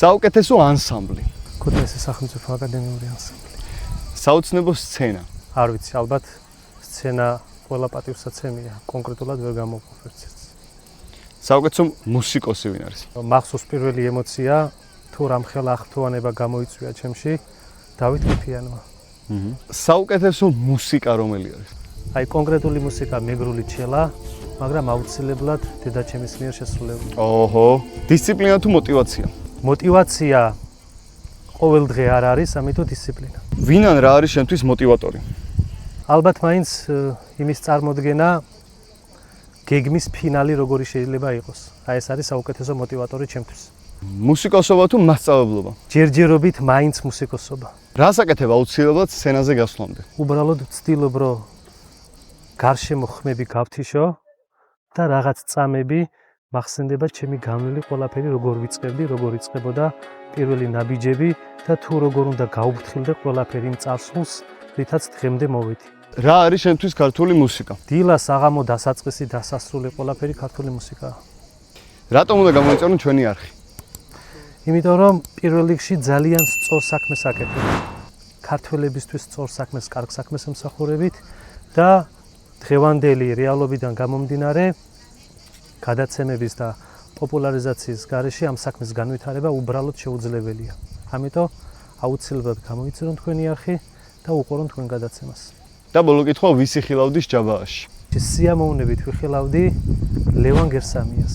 საუკეთესო ანსამბლი. ქუთაისის სახელმწიფო აკადემიური ანსამბლი. საოცნებო სცენა. არ ვიცი, ალბათ სცენა ყველა პატივსაცემია, კონკრეტულად ვერ გამოვყოფერცეთ. საუკეთესო მუსიკოსი ვინ არის? მახსოვს პირველი ემოცია, თუ რამხელა ახთოვანება გამოიწვია ჩემში, დავით ყიფიანმა. საუკეთესო მუსიკა რომელი არის? აი კონკრეტული მუსიკა მეგრული ჩელა, მაგრამ აუცილებლად დედაჩემის მიერ შესრულებული. ოჰო, დისციპლინა თუ მოტივაცია? მოტივაცია ყოველ დღე არ არის, ამიტომ დისციპლინა. ვინ ან რა არის შენთვის მოტივატორი? ალბათ მაინც იმის წარმოდგენა გეგმის ფინალი როგორი შეიძლება იყოს. აი ეს არის საუკეთესო მოტივატორი ჩემთვის. მუსიკოსობა თუ მასწავლებლობა? ჯერჯერობით მაინც მუსიკოსობა. რას აკეთებ აუცილებლად სცენაზე გასვლამდე? უბრალოდ ვცდილობ, რომ გარშემო ხმები გავთიშო და რაღაც წამები მახსენდება ჩემი განვლილი ყველაფერი როგორ ვიწყებდი, როგორ იწყებოდა პირველი ნაბიჯები და თუ როგორ უნდა გაუფრთხილდე ყველაფერი იმ წარსულს, რითაც დღემდე მოვედი. რა არის შენთვის ქართული მუსიკა? დილა, საღამო, დასაწყისი, დასასრული ყველაფერი ქართული მუსიკაა. რატომ უნდა გამოიწერო ჩვენი არხი? იმიტომ რომ პირველ რიგში ძალიან სწორ საქმეს აკეთებ. ქართველებისთვის სწორ საქმეს, კარგ საქმეს ემსახურებით და დღევანდელი რეალობიდან გამომდინარე გადაცემების და პოპულარიზაციის გარეშე ამ საქმის განვითარება უბრალოდ შეუძლებელია. ამიტომ აუცილებლად გამოიწერონ თქვენი არხი და უყურონ თქვენ გადაცემას. და ბოლო კითხვა, ვისი ხილავდი ჯაბააში? სიამოვნებით ვიხილავდი ლევან გერსამიას.